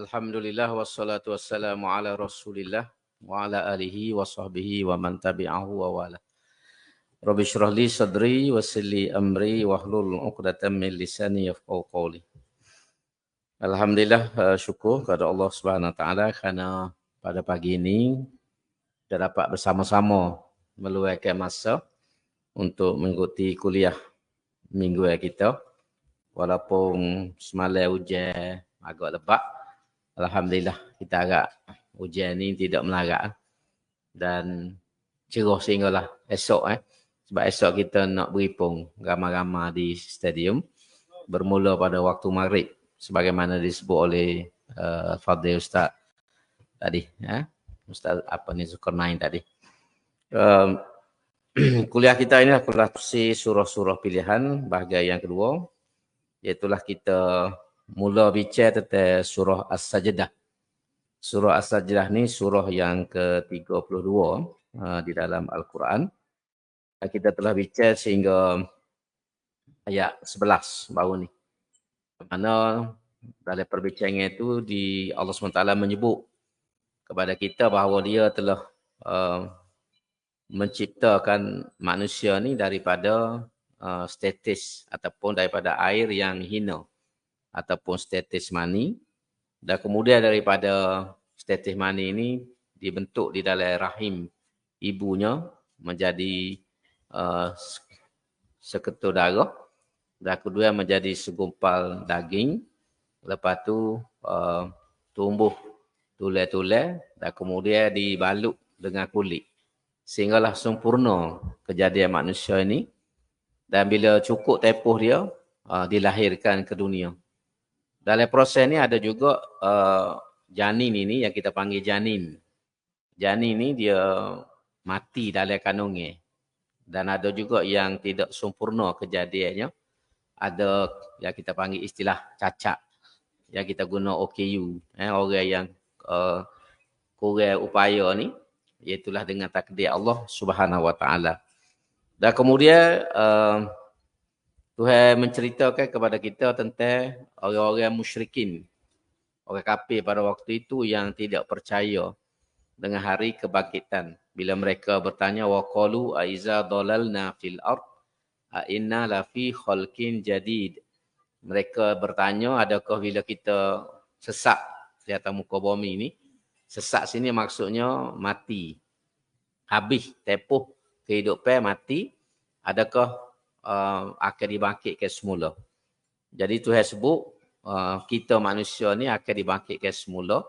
Alhamdulillah wassalatu wassalamu ala Rasulillah wa ala alihi wa sahbihi wa man tabi'ahu wa wala. Rabbi shrah li sadri wa yassir li amri wa hlul 'uqdatam min lisani yafqahu qawli. Alhamdulillah, syukur kepada Allah Subhanahu wa taala kerana pada pagi ini kita dapat bersama-sama meluangkan masa untuk mengikuti kuliah minggu kita. Walaupun semalam hujan agak lebat, alhamdulillah kita agak hujan ni tidak melarat dan cerah sehinggalah esok sebab esok kita nak berhimpun ramai-ramai di stadium bermula pada waktu maghrib sebagaimana disebut oleh Fadil Ustaz tadi, Ustaz Zulkarnain tadi. Kuliah kita ini adalah surah-surah pilihan bahagian yang kedua, iaitulah kita mula bicara tentang surah As-Sajdah. Surah As-Sajdah ni surah yang ke-32 di dalam Al-Quran. Kita telah bicara sehingga ayat 11 baru ni. Mana dalam perbincangan itu Allah SWT menyebut kepada kita bahawa dia telah menciptakan manusia ni daripada status ataupun daripada air yang hina ataupun status mani, dan kemudian daripada status mani ini dibentuk di dalam rahim ibunya menjadi seketul darah, dan kemudian menjadi segumpal daging, lepas tu tumbuh tulai-tulai dan kemudian dibalut dengan kulit sehinggalah sempurna kejadian manusia ini. Dan bila cukup tempoh dia, dilahirkan ke dunia. Dalam proses ni ada juga janin ini yang kita panggil janin. Janin ni dia mati dalam kandungan. Dan ada juga yang tidak sempurna kejadiannya. Ada yang kita panggil istilah cacat. Yang kita guna OKU. Orang yang kurang upaya ni, iaitulah dengan takdir Allah Subhanahu Wa Taala. Dan kemudian Tuhan menceritakan kepada kita tentang orang-orang musyrikin, orang kafir pada waktu itu yang tidak percaya dengan hari kebangkitan. Bila mereka bertanya, waqalu aiza dalalna fil ard a inna lafi khalqin jadid. Mereka bertanya, adakah bila kita sesak di atas muka bumi ini, sesak sini maksudnya mati, habis tempoh kehidupan mati, adakah akan dibangkitkan semula. Jadi Tuhan sebut kita manusia ni akan dibangkitkan semula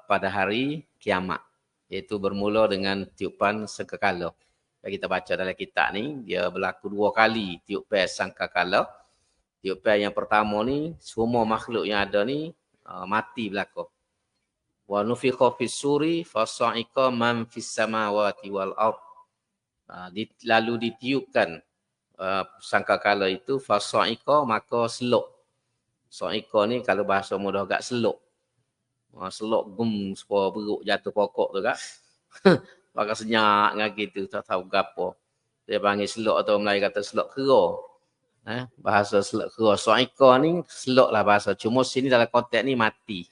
pada hari kiamat, iaitu bermula dengan tiupan sangkakala. Kita baca dalam kitab ni, dia berlaku 2 kali tiupan sangkakala. Tiupan yang pertama ni, semua makhluk yang ada ni mati berlaku. Wa nufikha fis suri fasa'iqa man fis samawati wal ard. Lalu ditiupkan sangkakala itu, fasa'iqa maka selok. Sa'iqa ni kalau bahasa mudah agak selok. Selok gum supaya beruk jatuh pokok tu kak. Pakai senyap dengan gitu, tak tahu gapo. Dia panggil selok atau Melayu kata selok kera. Bahasa selok kera. Sa'iqa ni selok lah bahasa. Cuma sini dalam konteks ni mati.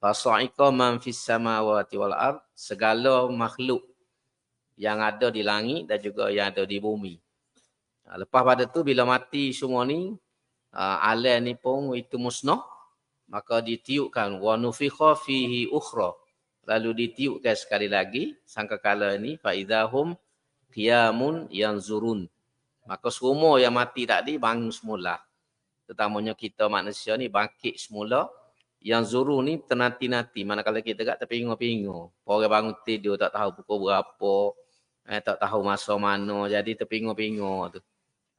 Fasa'iqa man fis samawati wal ard, segala makhluk yang ada di langit dan juga yang ada di bumi. Lepas pada tu bila mati semua ni, alam ni pun itu musnah, maka ditiupkan wa nufikha fihi ukhra. Lalu ditiupkan sekali lagi sangkakala ni, fa idahum qiyamun yanzurun. Maka semua yang mati tadi bangun semula. Terutamanya kita manusia ni bangkit semula. Yang zuru ni ternanti-nanti. Manakala kita kat terpingu-pingu. Orang bangun tidur tak tahu pukul berapa. Tak tahu masa mana. Jadi terpingu-pingu tu.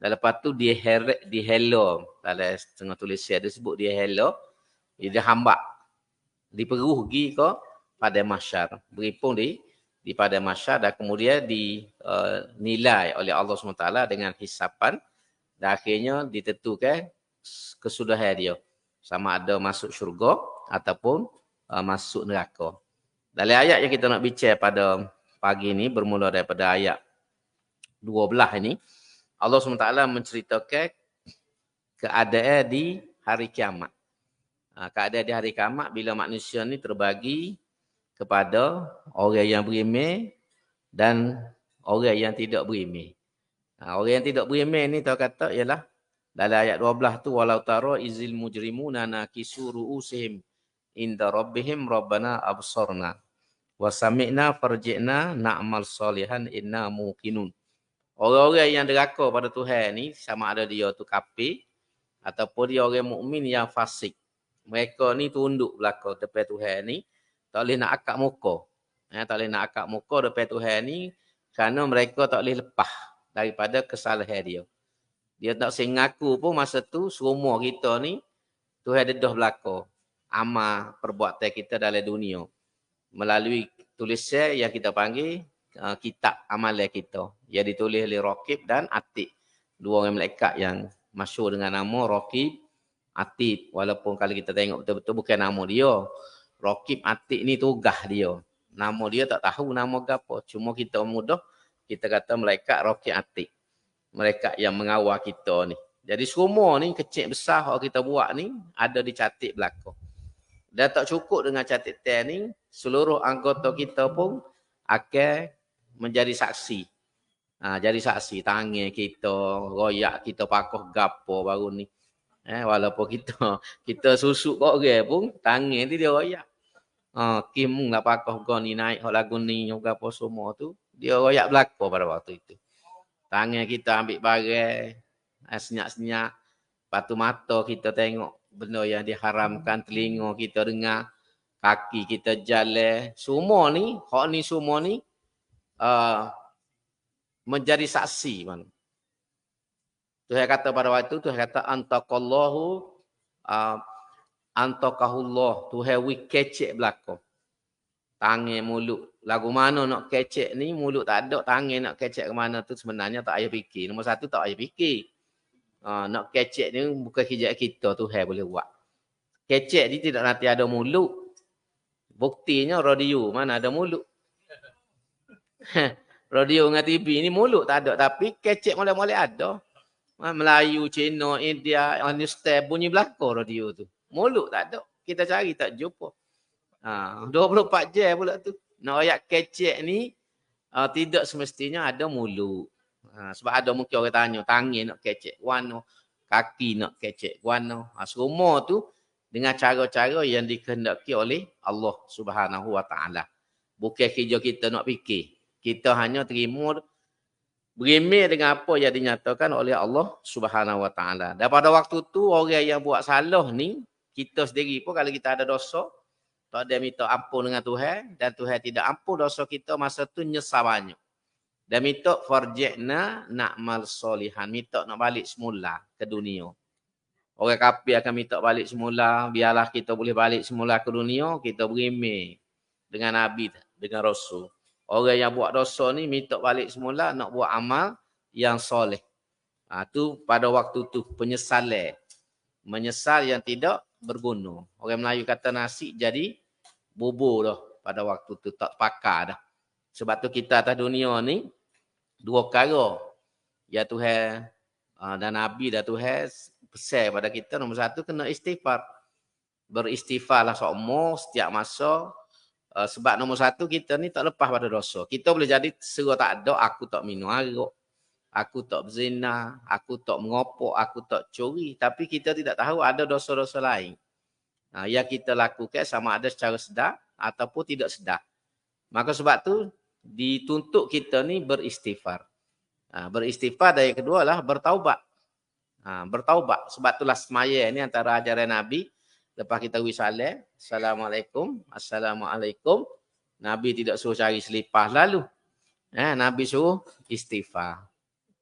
Dan lepas tu dia hela. Dalam setengah tulisan dia sebut dia hela. Dia hambak. Diperuh pergi ke pada mahsyar. Berhimpun di pada mahsyar. Dan kemudian dinilai oleh Allah SWT dengan hisapan. Dan akhirnya ditentukan kesudahan dia. Sama ada masuk syurga ataupun masuk neraka. Dalam ayat yang kita nak bincang pada pagi ini, bermula daripada ayat 12 ini, Allah SWT menceritakan keadaan di hari kiamat. Keadaan di hari kiamat bila manusia ni terbagi kepada orang yang berimeh dan orang yang tidak berimeh. Orang yang tidak berimeh ni tahu kata ialah dalam ayat 12 tu walau tara izil mujrimuna nakisu ru'usihim inda rabbihim rabbana absarna wa sami'na farji'na na'mal salihan inna muqinun. Orang-orang yang deraka pada Tuhan ni sama ada dia tu kafir ataupun dia orang mukmin yang fasik. Mereka ni tunduk belaka depan Tuhan ni, tak boleh nak akak muka. Tak boleh nak akak muka depan Tuhan ni kerana mereka tak boleh lepas daripada kesalahan dia. Dia tak sengaku pun masa tu semua kita ni Tuhan dedah belaka amal perbuatan kita dalam dunia melalui tulisan yang kita panggil kitab amalan kita. Yang ditulis oleh Raqib dan Atid. Dua orang malaikat yang masyhur dengan nama Raqib Atid. Walaupun kalau kita tengok betul-betul bukan nama dia. Raqib Atid ni tugas dia. Nama dia tak tahu nama apa. Cuma kita mudah kita kata malaikat Raqib Atid. Malaikat yang mengawal kita ni. Jadi semua ni kecil besar yang kita buat ni ada dicatat belakang. Dan tak cukup dengan catatan ni, seluruh anggota kita pun akan menjadi saksi. Jadi saksi tangan kita, royak kita pakoh gapo baru ni. Walaupun kita susuk kok orang pun tangan tu dia royak. Kim lah pakoh kau ni naik hok lagu ni gapo semua tu, dia royak belaka pada waktu itu. Tangan kita ambil barang, senyap-senyap, patu mata kita tengok benda yang diharamkan, telinga kita dengar, kaki kita jalan, semua ni, hak ni semua ni menjadi saksi man. Tuhan kata pada waktu Tuhan kata antaqallahu antaqahullah, Tuhan wi kecek belaka. Tangan mulut. Lagu mana nak kecek ni, mulut tak ada, tangan nak kecek ke mana tu sebenarnya tak payah fikir. Nombor satu tak payah fikir. Nak kecek ni bukan kerja kita, Tuhan boleh buat. Kecek ni tidak nanti ada mulut. Buktinya radio mana ada mulut. Radio dengan TV ni mulut tak ada. Tapi kecek mulai-mulai ada. Melayu, Cina, India, Afghanistan bunyi belakang radio tu. Mulut tak ada. Kita cari tak jumpa. 24 jam pula tu. Nak ayat kecek ni tidak semestinya ada mulut. Sebab ada mungkin orang tanya, tangan nak kecek warna, kaki nak kecek warna. Semua tu dengan cara-cara yang dikehendaki oleh Allah Subhanahu Wa Taala. Bukan kerja kita nak fikir. Kita hanya terima berimeh dengan apa yang dinyatakan oleh Allah Subhanahu Wa Taala. Dan pada waktu tu orang yang buat salah ni, kita sendiri pun kalau kita ada dosa, tak ada minta ampun dengan Tuhan dan Tuhan tidak ampun dosa kita masa tu nyesal banyak. Dan minta farji'na na'mal solihan, minta nak balik semula ke dunia. Orang kafir akan minta balik semula, biarlah kita boleh balik semula ke dunia, kita berimeh dengan Nabi, dengan Rasul. Orang yang buat dosa ni minta balik semula nak buat amal yang soleh. Tu pada waktu tu penyesalan. Menyesal yang tidak berguna. Orang Melayu kata nasi jadi bubur dah pada waktu tu, tak pakar dah. Sebab tu kita atas dunia ni dua perkara. Ya Tuhan dan Nabi dan Tuhan pesan pada kita, nombor satu kena istighfar. Beristighfarlah semua setiap masa. Sebab nombor satu kita ni tak lepas pada dosa. Kita boleh jadi serah tak ada, aku tak minum arak, aku tak berzina, aku tak mengopok, aku tak curi. Tapi kita tidak tahu ada dosa-dosa lain. Yang kita lakukan sama ada secara sedar ataupun tidak sedar. Maka sebab tu dituntut kita ni beristighfar. Beristighfar dan yang kedua lah bertaubat. Bertaubat. Sebab itulah semaya ni antara ajaran Nabi. Lepas kita wisalam, Assalamualaikum, Assalamualaikum. Nabi tidak suruh cari selipar lalu. Nabi suruh istighfar.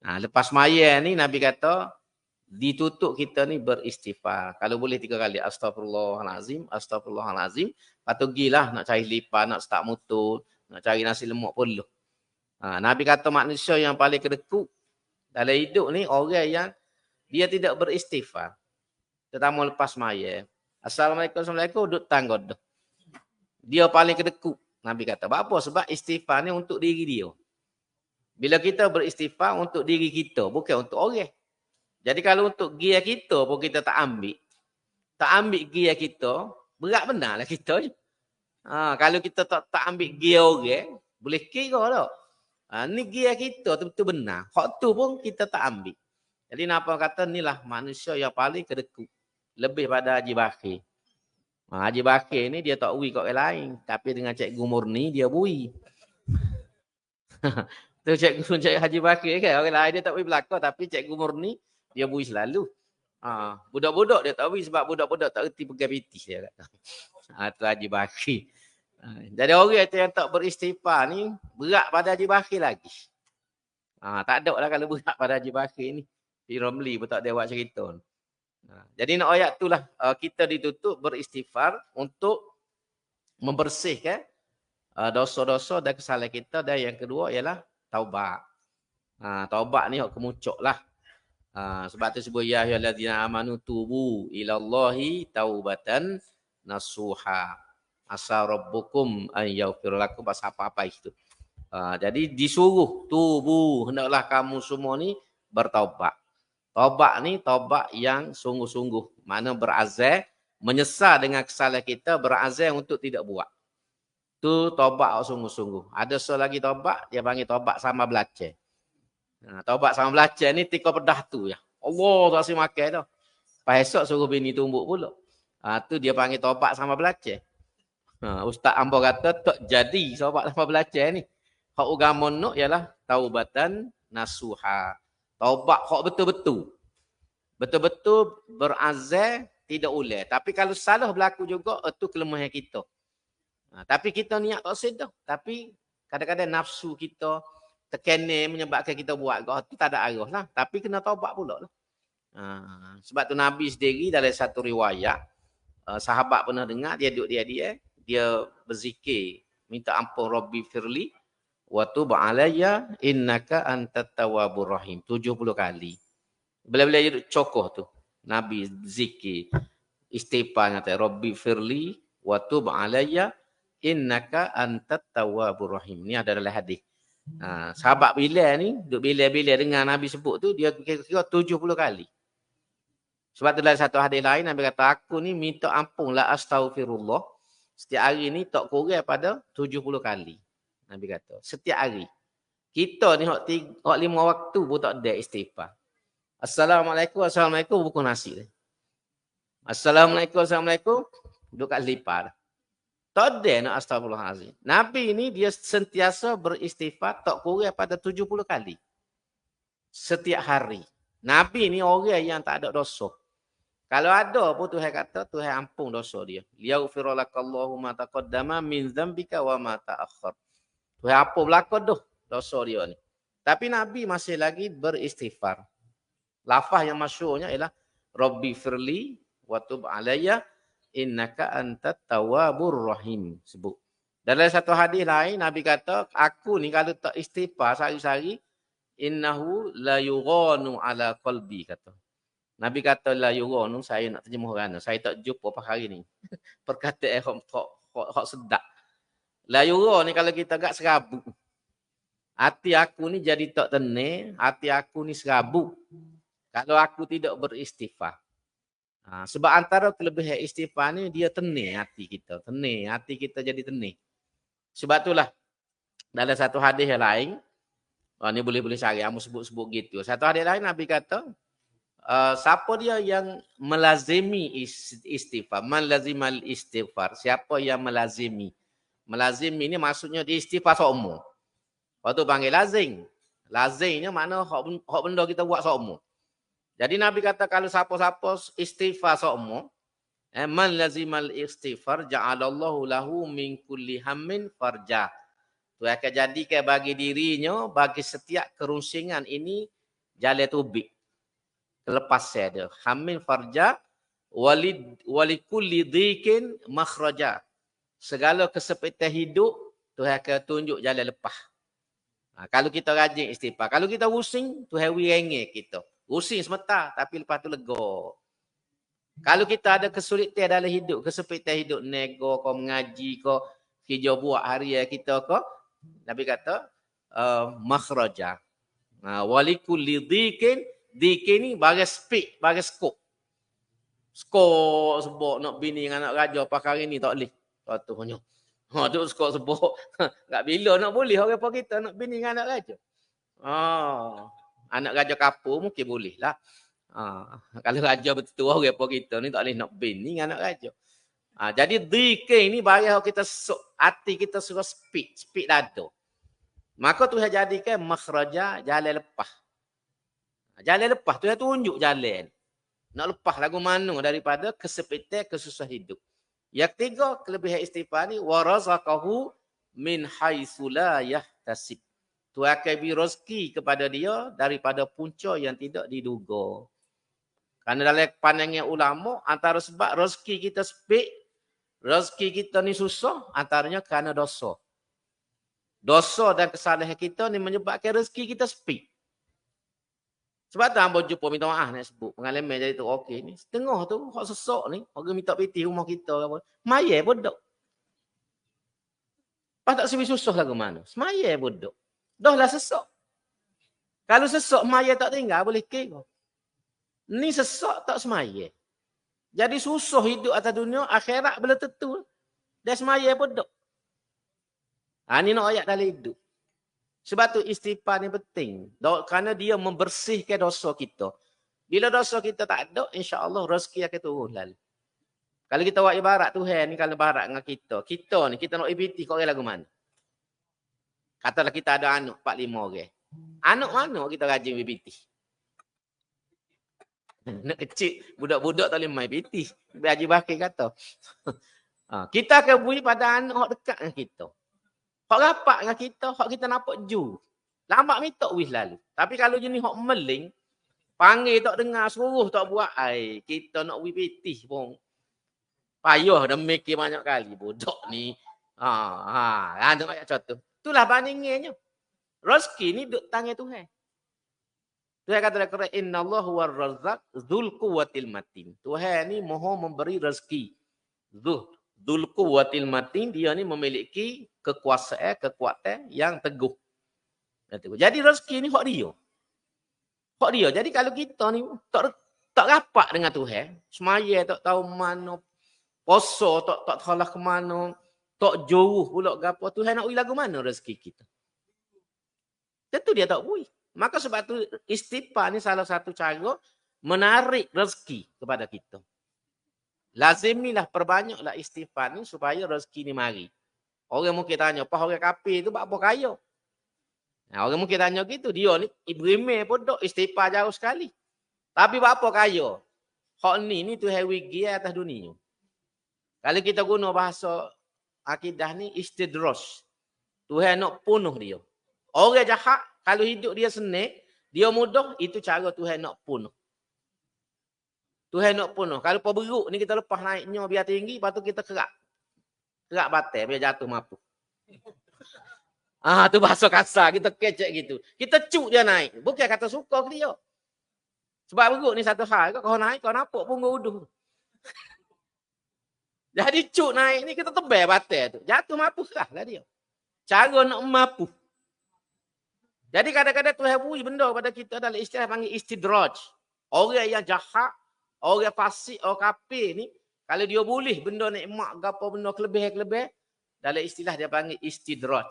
Lepas semaya ni Nabi kata, ditutup kita ni beristighfar. Kalau boleh 3 kali. Astagfirullahalazim, astagfirullahalazim. Lepas tu gilah nak cari selipar, nak start motor, nak cari nasi lemak perlu. Nabi kata manusia yang paling kedekut dalam hidup ni orang yang dia tidak beristighfar. Terutama lepas semaya. Assalamualaikum, Assalamualaikum, duduk tangga dah. Dia paling kedekut. Nabi kata, apa? Sebab istighfar ni untuk diri dia. Bila kita beristighfar untuk diri kita, bukan untuk orang. Jadi kalau untuk gear kita pun kita tak ambil, tak ambil gear kita, berat benar lah kita je. Kalau kita tak ambil gear orang, boleh kira tak? Ni gear kita tu betul benar. Hak tu pun kita tak ambil. Jadi napa kata inilah manusia yang paling kedekut. Lebih pada Haji Bakir. Haji Bakir ni dia tak bui kat orang lain. Tapi dengan Cikgu Murni dia bui. Tu Cikgu Haji Bakir kan. Orang lain dia tak bui belakang. Tapi Cikgu Murni dia bui selalu. Budak-budak dia tak bui sebab budak-budak tak erti pegang pitis dia kata. Tu Haji Bakir. Jadi orang yang tak beristighfar ni berat pada Haji Bakir lagi. Tak ada lah kalau berat pada Haji Bakir ni. Di Romli pun tak ada buat cerita. Jadi nak ayat itulah kita ditutup beristighfar untuk membersihkan dosa-dosa dan kesalahan kita. Dan yang kedua ialah taubat. Taubat ni hak kemucuk lah. Sebab tu sebut ya ayyuhallazina amanu tubu ilallahi taubatan nasuha. Asa rabbukum an yaghfir lakum apa-apa itu. Jadi disuruh tubuh hendaklah kamu semua ni bertaubat. Taubat ni taubat yang sungguh-sungguh. Mana berazam menyesal dengan kesalahan kita, berazam untuk tidak buat. Tu taubat sungguh-sungguh. Ada lagi taubat dia panggil taubat sama belacan. Taubat sama belacan ni tika pedah tu ya. Allah tak asyik makan dah. Pas esok suruh bini tumbuk pula. Tu dia panggil taubat sama belacan. Ustaz Ambo kata tak jadi taubat sama belacan ni. Hak agama nak ialah taubatan nasuha. Taubat hak betul-betul. Betul-betul berazam tidak boleh. Tapi kalau salah berlaku juga itu kelemahan kita. Tapi kita niat tak sedar. Tapi kadang-kadang nafsu kita terkena menyebabkan kita buat itu tak ada arah lah. Tapi kena taubat pula lah. Sebab tu Nabi sendiri dalam satu riwayat sahabat pernah dengar dia duduk dia berzikir minta ampun Rabbi firli wa tub alayya innaka antat tawwabur rahim 70 kali. Bila-bila dia duduk cokoh tu Nabi zikir istighfar kata Rabbi firli wa tub alayya innaka antat tawwabur rahim. Ni ada dalam hadis. Sahabat Bilal ni duduk bila-bila dengar Nabi sebut tu dia kira 70 kali. Sebab tu dalam satu hadis lain Nabi kata aku ni minta ampun la astaghfirullah setiap hari ni tak kurang pada 70 kali. Nabi kata setiap hari. Kita ni hak 5 waktu pun tak ada istighfar. Assalamualaikum buku nasi. Assalamualaikum duduk kat lipat. Tak ada nak astagfirullahalazim. Nabi ni dia sentiasa beristighfar tak kurang pada 70 kali. Setiap hari. Nabi ni orang yang tak ada dosa. Kalau ada pun Tuhan kata, Tuhan ampun dosa dia. Liyaghfira lakallahu ma taqaddama min dzambika wa ma ta'akhkhar. Tuhan ampun belakang dah dosa dia ni. Tapi Nabi masih lagi beristighfar. Lafaz yang masyhurnya ialah Rabbi firli wa tub alayya innaka antat tawwabur rahim. Sebut. Dalam satu hadis lain Nabi kata, aku ni kalau tak istighfar sehari-hari innahu la yughanu ala qalbi kata. Nabi kata la yughanu, saya nak terjemah kerana saya tak jumpa apa hari ni. Perkataan hak sedap. La yughanu ni kalau kita agak serabut. Hati aku ni jadi tak tenang, hati aku ni serabut. Kalau aku tidak beristighfar. Sebab antara kelebihan istighfar ni dia tenang hati kita. Tenang, hati kita jadi tenang. Sebab itulah dalam satu hadis yang lain, ni boleh cari, kamu sebut-sebut gitu. Satu hadis lain Nabi kata, siapa dia yang melazimi istighfar, man lazimal istighfar, siapa yang melazimi. Melazimi ni maksudnya di istighfar seumur. Waktu panggil lazim. Lazimnya makna hak benda kita buat seumur. Jadi Nabi kata kalau siapa-siapa istighfar seumur, man lazimal istighfar ja'alallahu lahu min kulli hammin farja. Tu akan jadikan bagi dirinya, bagi setiap kerusingan ini jalan tubik. Lepas dia. Hammin farja walikulli dhikin makhraja. Segala kesepitan hidup Tuhan akan tunjuk jalan lepas. Kalau kita rajin istighfar. Kalau kita pusing, Tuhan wirengeh kita. Pusing sebentar tapi lepas tu lega. Kalau kita ada kesulitan dalam hidup, kesepitan hidup, nego kau mengaji kau kerja buat harian kita kau, Nabi kata makhraja. Walikulli dhikin ni bagi speak, bagi skop. Skor sebab nak bini dengan anak raja pakai hari ni tak boleh. Patutnya. Tu skor sebab. Tak bila nak boleh orang apa kita nak bini dengan anak raja. Anak raja kapur mungkin boleh lah. Kalau raja betul orang apa kita ni tak boleh nak bini dengan anak raja. Jadi zikir ni bagi kita hati kita suruh speak dada. Maka Tuhan jadikan makhraja jalan lepas. Jalan lepas Tuhan tunjuk jalan. Nak lepas lagu mana daripada kesepitan kesusah hidup. Yang ketiga kelebihan istighfar ni warazaqahu min haitsu la yahtasib. Tuhan akan beri rezeki kepada dia daripada punca yang tidak diduga. Kerana dalam pandangan ulama antara sebab rezeki kita sepik, rezeki kita ni susah antaranya kerana dosa. Dosa dan kesalahan kita ni menyebabkan rezeki kita sepik. Sebab tu hamba jumpa minta maaf nak sebut pengalaman jadi tu okey ni. Setengah tu hak sesak ni, orang minta piti rumah kita apa. Mayat bodoh. Pas tak sebi susah lagu mana? Semayat bodoh. Dah lah sesak. Kalau sesak mayat tak tinggal boleh kira. Ni sesak tak semayat. Jadi susah hidup atas dunia, akhirat belum tentu. Dia semayat bodoh. Ni nak ayat dalam hidup. Sebab tu istighfar ni penting. Kerana dia membersihkan dosa kita. Bila dosa kita tak ada, insya-Allah rezeki akan turun lalu. Kalau kita buat ibarat Tuhan ni, kalau ibarat dengan kita. Kita ni, kita nak ibiti kau orang lagu mana? Katalah kita ada anak 4-5 orang. Anak mana kita rajin ibiti? Anak kecil, budak-budak tak boleh main ibiti. Haji Bakir kata. Kita akan beri pada anak dekat dengan kita. Hak rapat dengan kita, hak kita nampak ju. Lambat minta wis lalu. Tapi kalau jenis hak meling, panggil tak dengar, suruh tak buat, kita nak wis pitih pun. Payah dah mikir banyak kali budak ni. Ada ayat contoh. Itulah bandingannya. Rezeki ni duk tangan Tuhan. Tuhan kata dalam Quran, "Innallahu war-razzaq dzul quwwatil matin." Tuhan ni Maha memberi rezeki. Dzul quwwatil matin, dia ni memiliki kekuatan yang teguh. Jadi rezeki ni hak dia. Hak dia. Jadi kalau kita ni tak rapat dengan Tuhan, semaya tak tahu mana, puasa tak tahulah ke mana, tak jauh pula gapo, Tuhan nak bagi lagu mana rezeki kita. Tentu dia tak beri. Maka sebab tu istighfar ni salah satu cara menarik rezeki kepada kita. Lazimilah perbanyaklah istighfar ni supaya rezeki ni mari. Orang mungkin tanya, apa orang kafir tu buat apa kaya? Orang mungkin tanya gitu, dia ni Ibrahim pun dok istighfar jauh sekali. Tapi buat apa kaya? Hak ni Tuhan wigi atas dunia. Kalau kita guna bahasa akidah ni istidraj. Tuhan nak punuh dia. Orang jahat kalau hidup dia senang, dia mudah, itu cara Tuhan nak punuh. Tuhan nak punuh. Kalau beruk ni kita lepas naiknya biar tinggi, lepas tu kita kerak. Kerak batal biar jatuh mampu. Tu bahasa kasar, kita kecek gitu. Kita cuk dia naik. Bukan kata suka ke dia. Sebab beruk ni satu hal, kau naik kau nampak punggung uduh. Jadi cuk naik ni kita tebal batal tu. Jatuh mampu lah dia. Cara nak mampu. Jadi kadang-kadang Tuhan beri benda kepada kita dalam istilah panggil istidraj. Orang yang jahat, orang fasik, orang kafir ni, kalau dia boleh benda nikmat, apa benda kelebihan-kelebihan, dalam istilah dia panggil istidraj.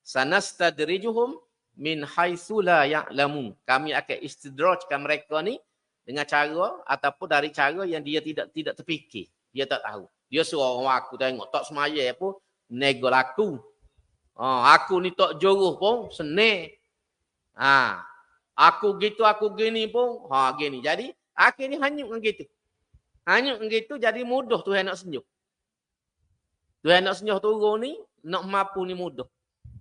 Sanastadrijuhum min haitsu la ya'lamun. Kami akan istidrajkan mereka ni dengan cara ataupun dari cara yang dia tidak terfikir. Dia tak tahu. Dia suruh orang aku tengok tak semaya pun nego laku. Aku ni tak jodoh pun senang. Aku gitu aku gini pun gini. Jadi akhirnya hanyut dengan gitu. Hanyut dengan gitu jadi mudah Tuhan nak senyum. Tuhan nak senyum turun ni nak mampu ni mudah.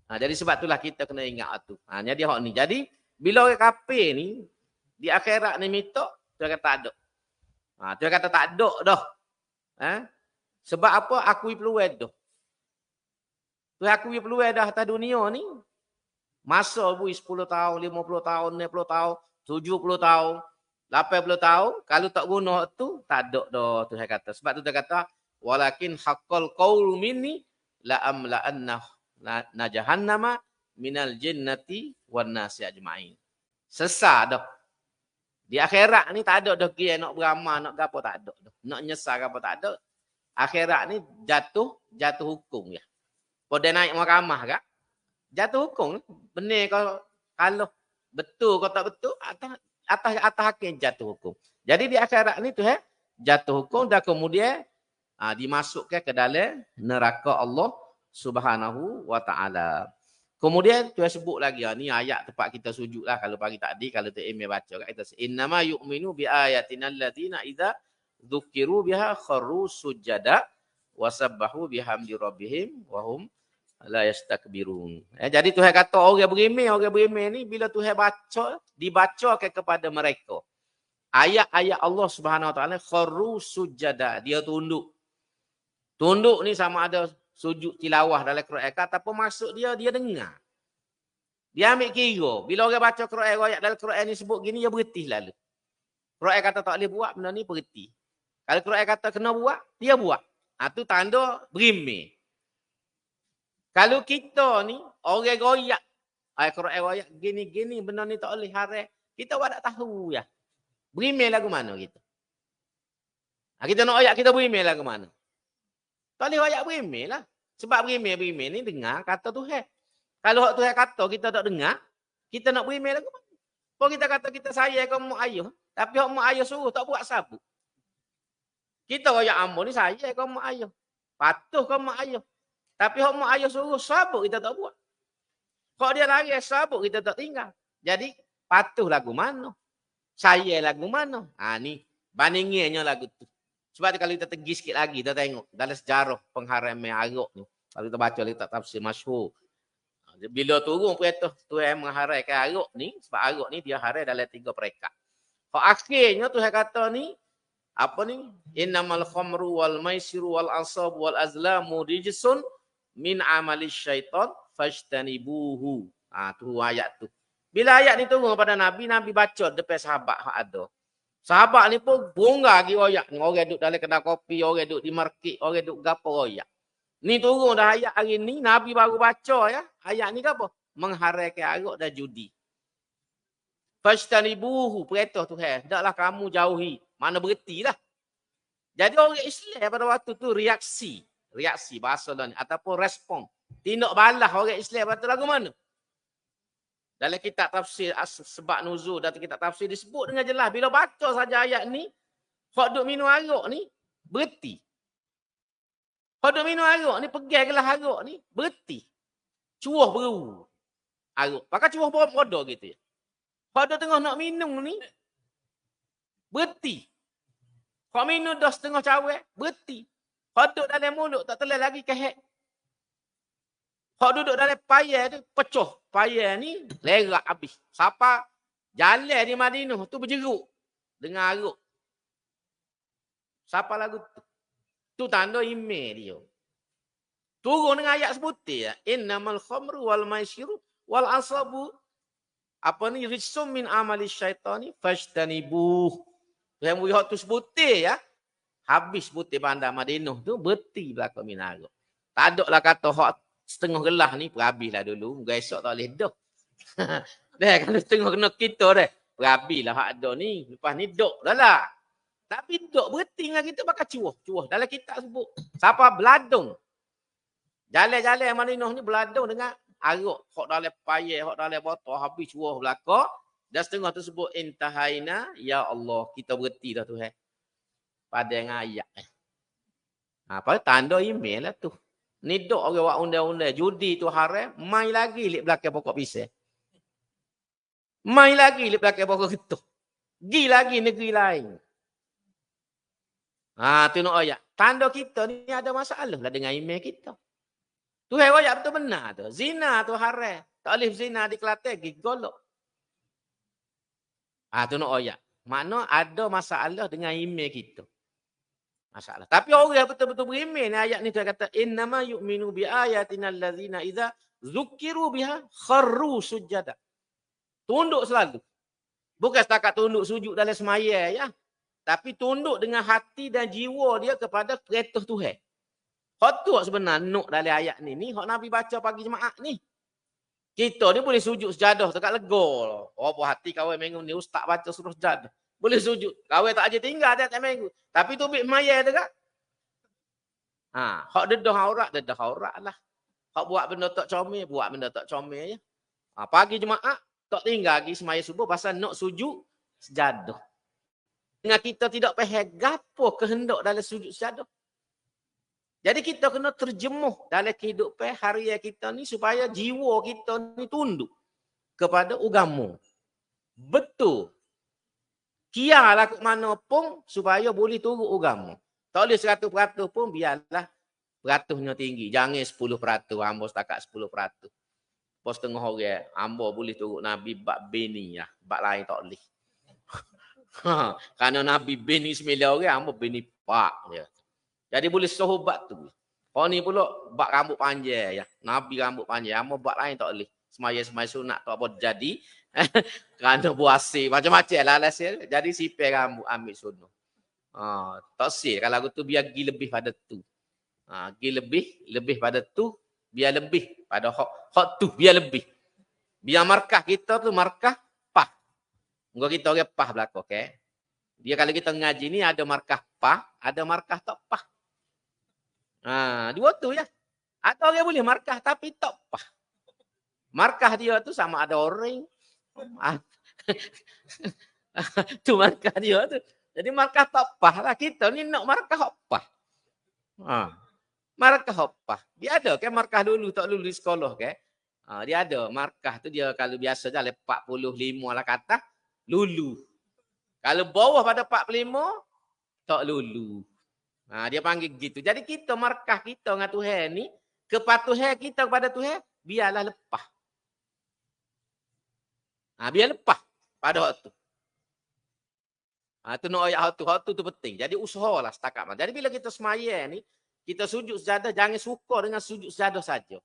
Jadi sebab itulah kita kena ingat tu. Jadi hak ni. Jadi bila orang kafir ni di akhirat ni minta, Tuhan kata tak ada. Tuhan kata tak ada dah. Sebab apa? Akui peluang dah. Tuhan akui peluang dah atas dunia ni. Masa bui 10 tahun, 50 tahun, 60 tahun, 70 tahun, 80 tahun, kalau tak guna tu tak ada dah Tuhan kata. Sebab tu Tuhan kata walakin haqqal qaulu minni la amla'anna jahannama minal jinnati wan nasi ajma'in. Sesat dah. Di akhirat ni tak ada dah kira nak beramal, nak gapo tak ada dah. Nak nyesal gapo tak ada. Akhirat ni jatuh hukum ya. Pada naik mahkamah kak, jatuh hukum. Benar kalau betul kau tak betul, atas hakim jatuh hukum. Jadi di akhirat ni tu jatuh hukum dan kemudian dimasukkan ke dalam neraka Allah Subhanahu wa taala. Kemudian Tuhan sebut lagi ni ayat tempat kita sujudlah kalau pagi tadi kalau tu Emil baca kat kita innama yu'minu bi ayatina allazina idza dzukiru biha kharru sujada wasabbahu bihamdi rabbihim wa hum la yastakbirun. Jadi Tuhan kata orang berimeh ni bila Tuhan dibacakan kepada mereka ayat-ayat Allah Subhanahu wa taala kharru sujada, dia tunduk. Tunduk ni sama ada sujud tilawah dalam Quran ataupun maksud dia dengar. Dia ambil kira. Bila orang baca Quran ayat dalam Quran ni sebut gini, dia berhenti lalu. Quran kata tak boleh buat, benda ni berhenti. Kalau Quran kata kena buat, dia buat. Itu tanda berimeh. Kalau kita ni orang goyak Quran ayat gini-gini, benda ni tak boleh haram. Kita buat tak tahu ya. Berimeh lagu mana kita? Kita nak ayat kita berimeh lagu mana? Tak boleh ayat berimeh lah. Sebab berimeh ni dengar kata Tuhan. Kalau Tuhan kata kita tak dengar, kita nak berimeh lagu mana? Kalau kita kata kita sayang ke mak ayah, tapi mak ayah suruh tak buat sabuk. Kita ayat ambo ni sayang ke mak ayah. Patuh ke mak ayah. Tapi mak ayah suruh sabuk kita tak buat. Kalau dia lari sabuk kita tak tinggal. Jadi patuh lagu mana? Sayang lagu mana? Ni bandingannya lagu tu. Sebab kalau kita pergi sikit lagi, kita tengok dalam sejarah pengharaman arak ni. Kalau kita baca kita tafsir masyhur. Bila turun perintah Tuhan mengharamkan arak ni, sebab arak ni dia haram dalam 3 peringkat. Kalau akhirnya Tuhan kata ni, apa ni? Innamal khamru wal maisiru wal ansab wal azlamu rijsun min amali syaitan fajtanibuhu. Tu ayat tu. Bila ayat ni turun kepada Nabi, Nabi baca depan sahabat hak ada. Sahabat ni pun bongga lagi royak. Orang duduk dalam kedai kopi, orang duduk di market, orang duduk gapo royak. Ni turun dah ayat hari ni, Nabi baru baca ya. Ayat ni apa? Mengharamkan arak dan judi. Fajtanibuhu, perintah Tuhan. Hendaklah kamu jauhi. Mana berhenti lah. Jadi orang Islam pada waktu tu reaksi bahasa lah ni. Ataupun respon. Tindak balas orang Islam pada lagu mana? Dalam kitab tafsir sebab nuzul dan kitab tafsir disebut dengan jelas. Bila baca saja ayat ni, hak duk minum arak ni, berhenti. Hak duk minum arak ni, pegang gelas arak ni, berhenti. Cuah beru. Arak. Pakai cuah bodoh gitu ya. Hak duk tengah nak minum ni, berhenti. Hak minum dah setengah cawek, berhenti. Hak duk dalam mulut, tak telah lagi kehek. Hak duduk dalam payah tu, pecah. Payah ni, lerak habis. Siapa jalan di Madinah tu berjeruk dengan arak. Siapa lagu tu? Tu tanda email dia. Turun dengan ayat sebutir ya. Innamal khamru wal maisiru wal asabu. Apa ni? Rijsum min amali syaitani fajtanibuh. Yang melihat tu sebutir ya. Habis sebutir bandar Madinah tu, berhenti belakang minum arak. Tak ada lah kata hak setengah gelas ni perhabislah dulu. Muka esok tak boleh dah. Dah kalau setengah kena kita dah. Perhabislah hak ada ni. Lepas ni dok dah lah. Tapi dok berhenti dengan kita pakai cuah. Dalam kitab sebut. Siapa beladung. Jalan-jalan Madinah ni beladung dengan arak. Hak dalam payah, hak dalam botol. Habis cuah belakang. Dan setengah tu sebut. Intahaina. Ya Allah. Kita berhenti dah tu. Pada dengan ayat. Apa tanda email lah tu. Ni dok orang buat undang-undang judi tu haram, mai lagi lek belakang pokok pisang. Mai lagi lek belakang pokok ketuh. Gi lagi negeri lain. Tu nak ayat. Tanda kita ni ada masalah lah dengan email kita. Tu ayat betul benar tu. Zina tu haram. Tak boleh zina di Kelantan gi golok. Tu nak ayat. Makna ada masalah dengan email kita. Masalah. Tapi orang yang betul-betul beriman ayat ni dia kata innama yu'minu bi ayatina allazina idza zukiru biha kharru sujada. Tunduk selalu. Bukan setakat tunduk sujud dalam semaya ya. Tapi tunduk dengan hati dan jiwa dia kepada perintah Tuhan. Hak tu sebenarnya nuk dalam ayat ni hak Nabi baca pagi Jumaat ni. Kita ni boleh sujud sejadah dekat legol. Oh, puas hati kawan minggu ni ustaz baca suruh sejadah. Boleh sujud. Kawan tak aja tinggal tiap minggu. Tapi tu bik mayat dekat. Hak dedah aurat lah. Hak buat benda tak comel, buat benda tak comel ya. Pagi Jumaat tak tinggal lagi semaya subuh pasal nak sujud sejadah. Dengan kita tidak faham gapo kehendak dalam sujud sejadah. Jadi kita kena terjemuh dalam kehidupan harian kita ni supaya jiwa kita ni tunduk kepada agama. Betul. Kialah ke mana pun supaya boleh turut agama. Tak boleh 100% pun biarlah peratusnya tinggi. Jangan 10%. Hamba setakat 10%. Pos tengah orang, hamba boleh turut Nabi bab bini ya. Bab lain tak boleh. Kerana Nabi bini 9 orang, hamba bini pak je. Jadi boleh sahabat tu. Kau ni pula bak rambut panjang ya. Nabi rambut panjang. Hamba bak lain tak boleh. Semaya-semaya sunat tak apa jadi. Kerana buasi. Macam-macam lah alasan. Jadi sipir rambut ambil sunnah. Tak sih. Kalau aku tu biar pergi lebih pada tu. Pergi lebih pada tu. Biar lebih pada hak tu. Biar lebih. Biar markah kita tu markah pah. Enggak kita orang pah belakang. Okay? Dia kalau kita ngaji ni ada markah pah. Ada markah tak pah. Dua tu ya. Ada orang boleh markah tapi tak pah. Markah dia tu sama ada orang. Tu markah dia tu. Jadi markah tak pah lah. Kita ni nak markah pah. Markah pah. Dia ada kan markah dulu tak lulu di sekolah kan. Dia ada markah tu dia kalau biasa dah 45 lah kata lulu. Kalau bawah pada 45 tak lulu. Dia panggil gitu. Jadi kita markah kita dengan Tuhan ni, kepatuhan kita kepada Tuhan, biarlah lepas. Biar lepas pada waktu. Itu nak ayat waktu tu penting. Jadi usahalah setakat. Jadi bila kita semaya ni, kita sujud sejadah, jangan suka dengan sujud sejadah saja.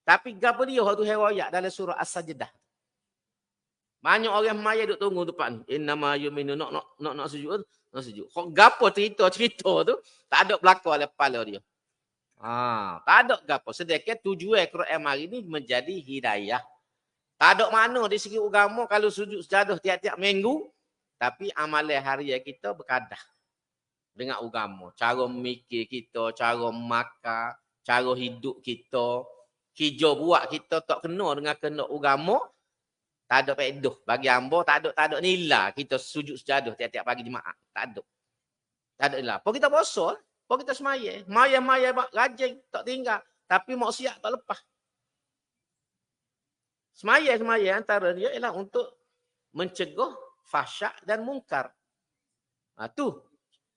Tapi gapo dia waktu ayat dalam surah As-Sajdah. Banyak orang semaya duk tunggu depan. Innama yuminu nak sujud. Nak sujud. Kok gapo cerita tu tak ada belaka oleh kepala dia. Tak ada gapo. Sedekah tujuan Quran hari ni menjadi hidayah. Tak ada mana di segi agama kalau sujud sejadah tiap-tiap minggu. Tapi amalan harian kita berkadah dengan agama. Cara memikir kita, cara makan, cara hidup kita. Hijau buat kita tak kena dengan kena agama. Tak ada faedah. Bagi hamba tak ada nilai kita sujud sejadah tiap-tiap pagi Jumaat. Tak ada. Tak ada nilai. Apa kita puasa, apa kita semaya. Maya rajin tak tinggal. Tapi maksiat tak lepas. Semaya antara dia ialah untuk mencegah fahsyak dan mungkar. Tu.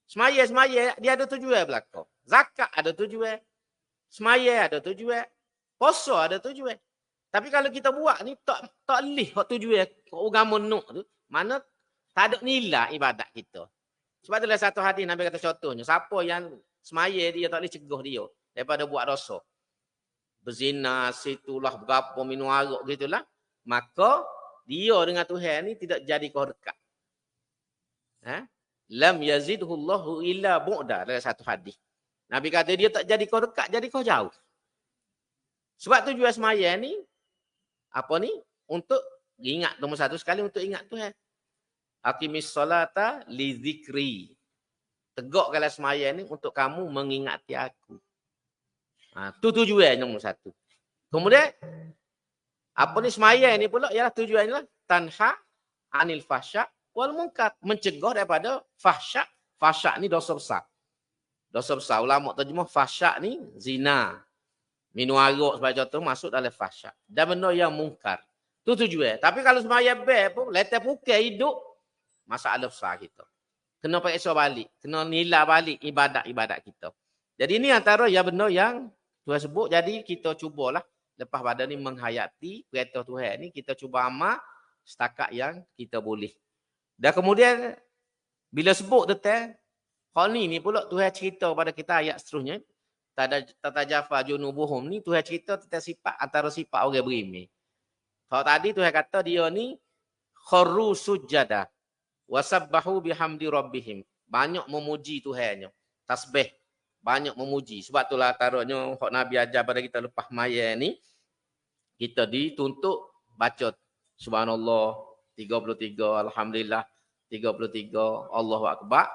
Semaya dia ada tujuan belakang. Zakat ada tujuan. Semaya ada tujuan. Puasa ada tujuan. Tapi kalau kita buat ni tak lih hak tujuan agama nak tu, mana tak ada nilai ibadat kita. Sebab itulah satu hadis Nabi kata contohnya, siapa yang semaya dia tak boleh cegah dia daripada buat dosa. Berzina, situlah berapa minum arak gitulah, maka dia dengan Tuhan ni tidak jadi kau dekat. Lam yazidhu Allahu illa bu'da dalam satu hadis. Nabi kata dia tak jadi kau dekat, jadi kau jauh. Sebab tujuan semaya ni apa ni? Untuk ingat nombor satu sekali untuk ingat Tuhan. Aqimis solata li zikri. Tegakkanlah semaya ni untuk kamu mengingati aku. Tu tujuan nombor satu. Kemudian apa ni semaya ni pula ialah tujuannya tanha anil fahsyak wal munkar, mencegah daripada fahsyak. Fahsyak ni dosa besar. Dosa besar. Ulama terjemah fahsyak ni zina. Minum arak sebagai contoh masuk dalam fahsyak. Dan benda yang mungkar. Itu tujuan. Tapi kalau semaya beb pun, letak pukul hidup, masalah besar kita. Kena periksa balik. Kena nilai balik ibadat-ibadat kita. Jadi ini antara ya benda yang Tuhan sebut. Jadi kita cubalah lepas pada ni menghayati perintah Tuhan ni. Kita cuba amal setakat yang kita boleh. Dan kemudian, bila sebut detail, hal ni pula Tuhan cerita pada kita ayat seterusnya. Tatajafa junubuhum ni Tuhan cerita tentang sifat antara sifat orang beriman. Kalau tadi Tuhan kata dia ni kharru sujada wasabbahu bihamdi rabbihim. Banyak memuji Tuhannya. Tasbih. Banyak memuji. Sebab itulah taruhnya hak Nabi ajar pada kita lepas maya ni. kita dituntut baca subhanallah 33, alhamdulillah 33, Allahu akbar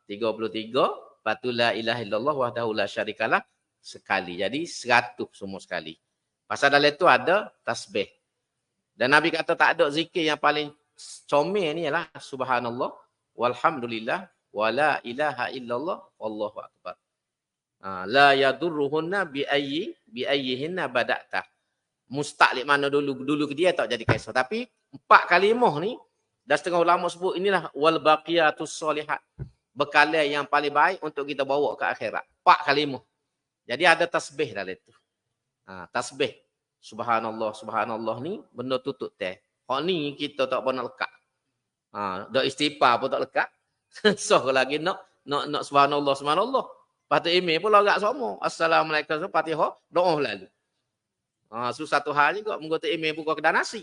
33, lepas la ilaha illallah wahdahu la syarikalah sekali. Jadi 100 semua sekali. Pasal dalam itu ada tasbih. Dan Nabi kata tak ada zikir yang paling comel ni ialah subhanallah walhamdulillah wala ilaha illallah wallahu akbar. La yadurruhunna bi ayyihinna bada'ta. Mustaqlik mana dulu ke dia tak jadi kisah. Tapi 4 kalimah ni dah setengah ulama sebut inilah wal baqiyatus solihat. Bekalan yang paling baik untuk kita bawa ke akhirat. 4 kalimah. Jadi ada tasbih dalam itu. Tasbih. Subhanallah, subhanallah ni benda tutup teh. Hak ni kita tak pernah lekat. Dak istighfar pun tak lekat. So lagi nak subhanallah, subhanallah. Lepas tu email pula agak sama. Assalamualaikum, Fatihah, doa lalu. Satu hal juga menggotak email buka kedai nasi.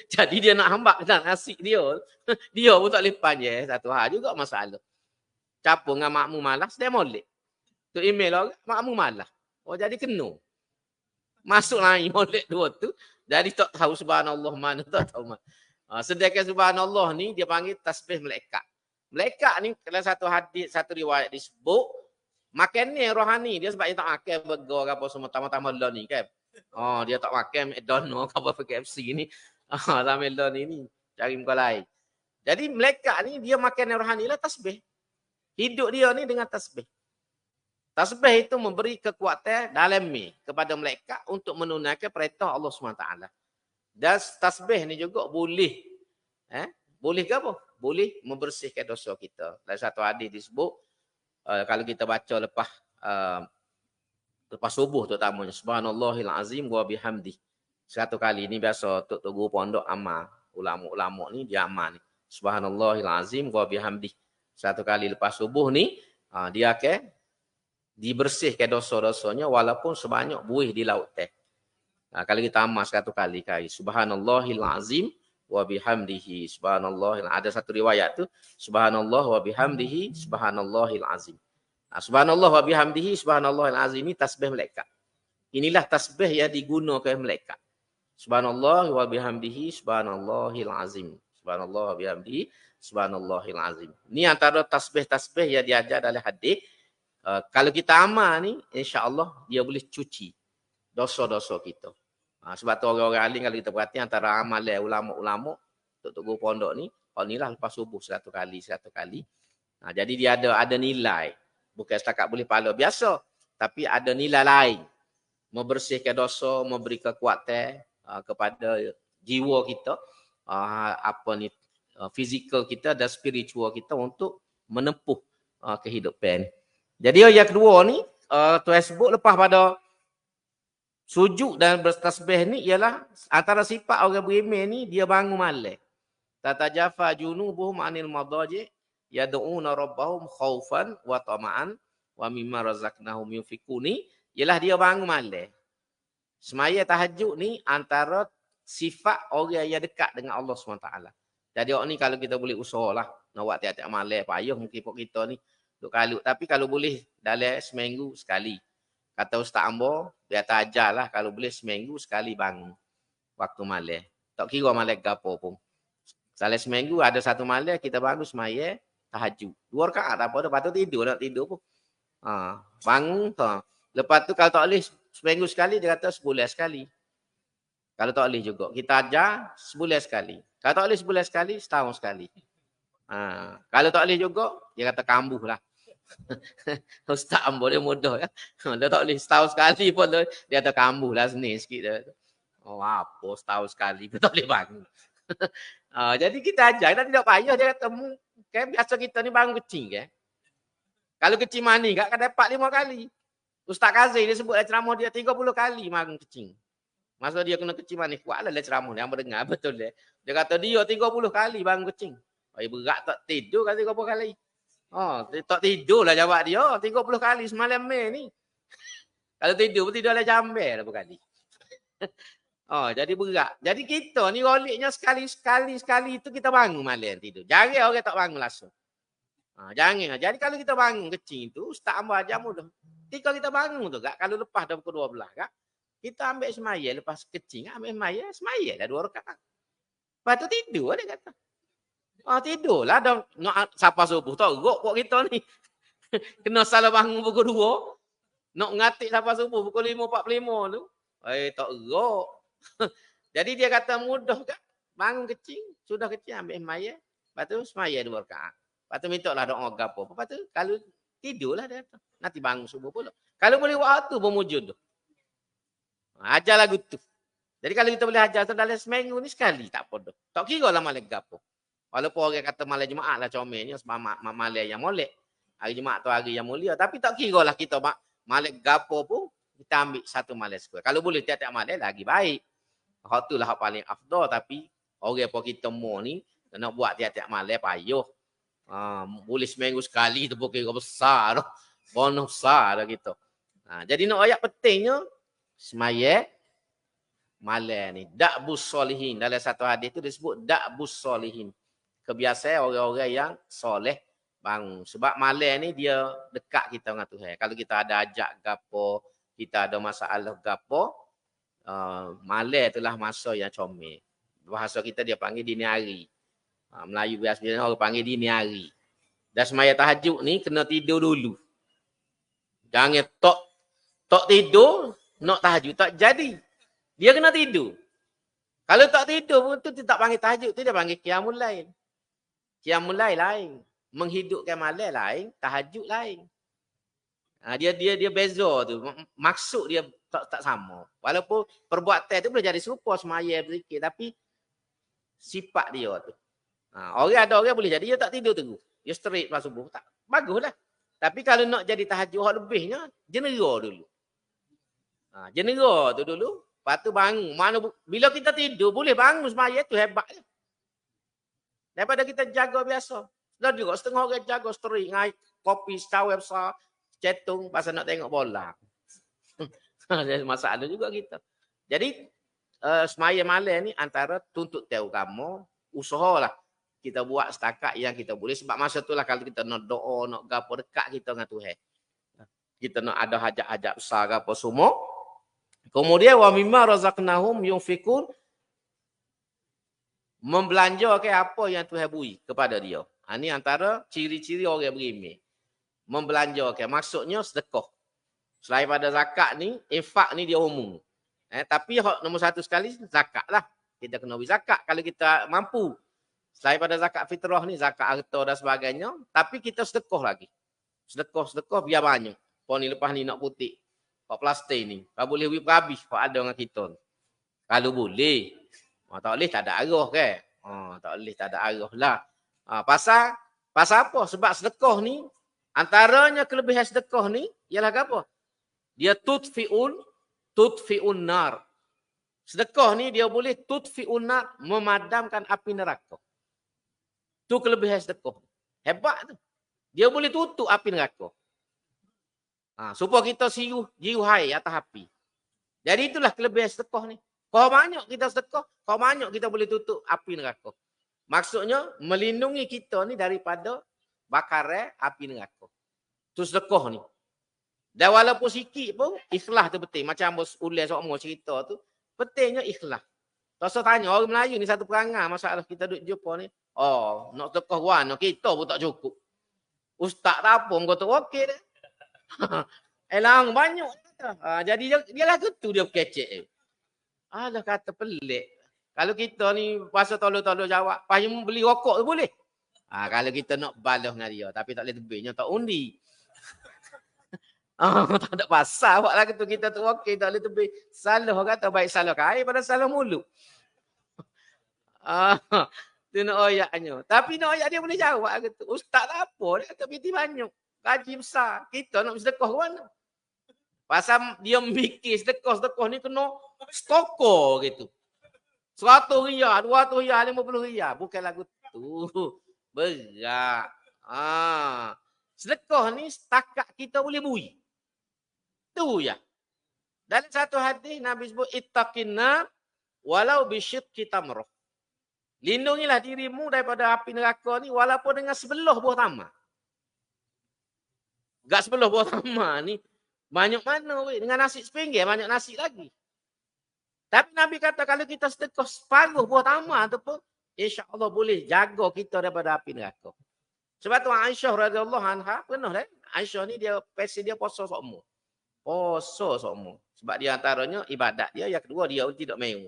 Jadi dia nak hambak kedai nasi dia. Dia pun tak boleh panjang. Satu hal juga masalah. Capur dengan makmu malas, dia molek. Tu email orang, makmu malas. Oh jadi kena. Masuk lain molek dua tu. Jadi tak tahu subhanallah mana, tak tahu mana. Sedangkan subhanallah ni dia panggil tasbih malaikat. Malaikat ni kalau satu hadis, satu riwayat disebut, makan ni rohani. Dia sebab dia tak makan burger ke apa semua tambah-tambah lah ni kan. Dia tak makan McDonald's ke apa KFC ni. Sambil lah ni cari muka lain. Jadi malaikat ni dia makan rohani lah tasbih. Hidup dia ni dengan tasbih. Tasbih itu memberi kekuatan dalami kepada malaikat untuk menunaikan perintah Allah SWT. Dan tasbih ni juga boleh. Boleh ke apa? Boleh membersihkan dosa kita. Dalam satu hadis disebut, kalau kita baca lepas subuh terutamanya. Subhanallahil azim wa bihamdi. 100 kali. Ini biasa untuk guru pondok amal. Ulama-ulama ni dia amal ni. Subhanallahil azim wa bihamdi. 100 kali lepas subuh ni, dia akan dibersihkan dosa-dosanya walaupun sebanyak buih di laut teh. Kalau kita amal 100 kali. Subhanallahil azim wa bihamdihi. Subhanallah. Ada satu riwayat tu. Subhanallah wa bihamdihi. Subhanallahil azim. Subhanallah wa bihamdihi. Subhanallahil azim. Ini tasbih malaikat. Inilah tasbih yang digunakan malaikat. Subhanallah wa bihamdihi. Subhanallahil azim. Subhanallah wa bihamdihi. Subhanallahil azim. Ini antara tasbih-tasbih yang diajar dalam hadis. Kalau kita amal ni, insya-Allah dia boleh cuci dosa-dosa kita. Sebab tu orang-orang alim kalau kita perhati antara amalan ulama-ulama untuk guru pondok ni, inilah lepas subuh 100 kali. Jadi dia ada nilai. Bukan setakat boleh pahala biasa, tapi ada nilai lain. Membersihkan dosa, memberi kekuatan kepada jiwa kita, fizikal kita dan spiritual kita untuk menempuh kehidupan. Jadi yang kedua ni, Tuhan sebut lepas pada sujud dan bertasbih ni ialah antara sifat orang beriman ni dia bangun malam. Tatajafa junubuhum anil madaji yad'una rabbahum khaufan wa tama'an wa mimma razaqnahum yunfiquni ialah dia bangun malam. Semaya tahajud ni antara sifat orang yang dekat dengan Allah SWT. Jadi orang ni kalau kita boleh usahalah nak buat tiap-tiap malam payah mungkin kita ni duk kalut. Tapi kalau boleh dalam seminggu sekali. Kata Ustaz Ambo, dia tak ajarlah kalau boleh seminggu sekali bangun waktu malam. Tak kira malam gapo pun. Dalam seminggu ada satu malam kita bangun semaya tahajud. 2 rakaat apa dah patut tidur nak tidur pun. Bangun Lepas tu kalau tak boleh seminggu sekali dia kata sebulan sekali. Kalau tak boleh juga kita ajar sebulan sekali. Kalau tak boleh sebulan sekali, setahun sekali. Kalau tak boleh juga dia kata kambuh lah. Ustaz Ambo dia mudah ya. Dia tak boleh setahun sekali pun dia kata kambuh lah seni sikit dia. Apa setahun sekali dia tak boleh bangun. Jadi kita ajar, kita tidak payah dia kata kan biasa kita ni bangun kecil kan. Kalau kecil mani kan dapat 5 kali. Ustaz Kazir dia sebut ceramah dia 30 kali bangun kecil. Masa dia kena kecil mani kuatlah ceramah dia mendengar betul dia. Dia kata dia 30 kali bangun kecil. Berat tak tidur kan 30 kali. Tak tidur lah jawab dia. 30 kali semalam ni. Kalau tidur pun tidur lah jambil berapa kali. Jadi berat. Jadi kita ni roliknya sekali itu kita bangun malam tidur. Jarang orang tak bangun langsung. Jangan. Jadi kalau kita bangun kecil tu, Ustaz Ambo ajar mudah. Ketika kita bangun tu kak, kalau lepas dah pukul 12 kak, Kita ambil semaya lepas kecing, ambil semaya dah 2 rakaat. Lepas tu tidur dia kata. Tidurlah dah nak siapa subuh teruk kok kita ni. Kena salah bangun pukul 2. Nak ngatik siapa subuh pukul 5.45 tu. Teruk. Jadi dia kata mudah kan? Bangun kecing, sudah kecing ambil semaya. Lepas tu semaya 2 rakaat. Lepas tu minta lah doa gapo. Lepas tu kalau tidurlah dia kata. Nanti bangun subuh pula. Kalau boleh buat tu bermujud tu. Ajar lagu tu. Jadi kalau kita boleh ajar tu dalam seminggu ni sekali tak apa dah. Tak kira lah malam gapo. Walaupun orang kata malam Jumaat lah comelnya sebab malam yang molek. Hari Jumaat tu hari yang mulia. Tapi tak kira lah kita malam gapo pun kita ambil satu malam sekali. Kalau boleh tiap-tiap malam lagi baik. Hak tu lah hak paling afdal. Tapi orang pun kita mau ni nak buat tiap-tiap malam payuh. Boleh seminggu sekali tu pun kira besar dah. Bonus besar dah kita. Jadi nak ayat pentingnya semaya malam ni. Da'bus solihin. Dalam satu hadis tu disebut da'bus solihin. Kebiasaan orang-orang yang soleh bangun. Sebab malam ni dia dekat kita dengan Tuhan. Kalau kita ada ajak gapo, kita ada masalah gapo, malam itulah masa yang comel. Bahasa kita dia panggil dini hari. Melayu biasanya orang panggil dini hari. Dan semaya tahajud ni kena tidur dulu. Jangan tok tidur, nak tahajud tak jadi. Dia kena tidur. Kalau tak tidur pun tu tak panggil tahajud, tu dia panggil qiyamul lail. Qiyamul lail lain. Menghidupkan malam lain, tahajud lain. Dia beza tu. Maksud dia tak sama. Walaupun perbuatan tu boleh jadi serupa semaya berzikir, tapi sifat dia tu. Ada orang boleh jadi dia tak tidur terus. Dia straight lepas subuh. Tak, baguslah. Tapi kalau nak jadi tahajud hak lebihnya, jenera dulu. Jenera tu dulu, lepas tu bangun. Bila kita tidur boleh bangun semaya tu hebat. Daripada kita jaga biasa. Dah juga setengah orang jaga straight ngai kopi cawe besar, cetung pasal nak tengok bola. Masalah juga kita. Jadi semaya malam ni antara tuntut tahu kamu, usahalah kita buat setakat yang kita boleh. Sebab masa itulah kalau kita nak doa, nak gapo dekat kita dengan Tuhan. Kita nak ada hajat-hajat besar gapo semua. Kemudian wa mimma razaqnahum yunfikun, membelanjakan apa yang Tuhan beri kepada dia. Ini antara ciri-ciri orang berimeh. Membelanjakan. Maksudnya sedekah. Selain pada zakat ni, infak ni dia umum. Tapi nombor satu sekali zakat lah. Kita kena beri zakat kalau kita mampu. Selain pada zakat fitrah ni, zakat harta dan sebagainya. Tapi kita sedekah lagi. Sedekah biar banyak. Kau ni lepas ni nak putih. Kau plastik ni. Kau boleh beri perhabis. Kau ada dengan kita. Kalau boleh. Tak boleh tak ada arah kan. Tak boleh tak ada arah lah. Pasal apa? Sebab sedekah ni, antaranya kelebihan sedekah ni, ialah apa? Dia tutfi'un nar. Sedekah ni dia boleh tutfi'un nar, memadamkan api neraka. Tu kelebihan sedekah. Hebat tu. Dia boleh tutup api neraka. Supaya kita jiu hai atas api. Jadi itulah kelebihan sedekah ni. Kau banyak kita sedekah, kau banyak kita boleh tutup api neraka. Maksudnya melindungi kita ni daripada bakaran api neraka. Tu sedekah ni. Dan walaupun sikit pun ikhlas tu penting. Macam ulas semua cerita tu, pentingnya ikhlas. Tak usah tanya orang Melayu ni satu perangai masalah kita duduk jumpa ni. Nak sedekah warna kita pun tak cukup. Ustaz tak apa kau tu okey dah. Elang banyak. Jadi dia lah tu dia kecek. Alah kata pelik. Kalau kita ni pasal tolong-tolong jawab, payung beli rokok tu boleh. Kalau kita nak balas dengan dia, tapi tak boleh tebihnya, tak undi. Tak ada pasal buat lah tu kita tu okey, tak boleh tebih. Salah kata baik salah kain pada salah mulut. Tu nak ayatnya. Tapi nak ayat dia boleh jawab kata, ustaz tak apa, dia kata piti banyak. Gaji besar. Kita nak sedekah ke mana? Pasal dia mikir sedekah ni kena stokor gitu. 100 riyal, 200 riyal, 50 riyal. Bukan lagu tu. Berat. Sedekah ni setakat kita boleh bui. Tu ya. Dalam satu hadis Nabi sebut ittaqinna walau bisyidqi tamrah. Lindungilah dirimu daripada api neraka ni walaupun dengan sebelah buah tamar. Gak sebelah buah tamar ni banyak mana weh, dengan nasi sepinggir banyak nasi lagi. Tapi Nabi kata kalau kita sedekah separuh buah tamar tu pun, insya-Allah boleh jaga kita daripada api neraka. Sebab tu Aisyah radhiyallahu anha pernah dah. Aisyah ni dia pasal dia puasa sokmo. Puasa sokmo. Sebab dia antaranya ibadat dia, yang kedua dia tidak main.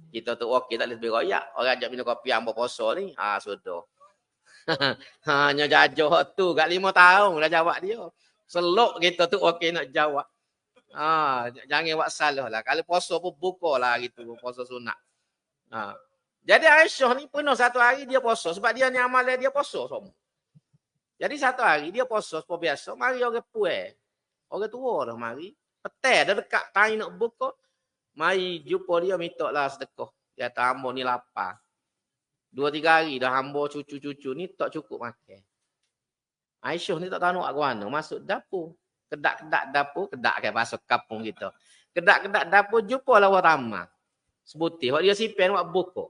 Kita tu okey tak boleh beroyak. Orang ajak minum kopi hamba puasa ni, sudah. Hanya jajah tu kat 5 tahun dah jawab dia. Selok kita tu okey nak jawab. Jangan buat salah lah. Kalau puasa pun buka lah gitu. Puasa sunat. Jadi Aisyah ni pernah satu hari dia puasa. Sebab dia ni amalan dia puasa semua. Jadi satu hari dia puasa seperti biasa. Mari orang puas. Orang tua dah mari. Petai dah dekat time nak buka. Mari jumpa dia minta lah sedekah. Dia kata hamba ni lapar. 2-3 hari dah hamba cucu-cucu ni tak cukup makan. Aisyah ni tak tahu nak ke mana. Masuk dapur. Kedak-kedak dapur. Kedak kan bahasa kampung kita. Kedak-kedak dapur jumpa lah buah tamar. Sebutih. Waktu dia simpan buat buka.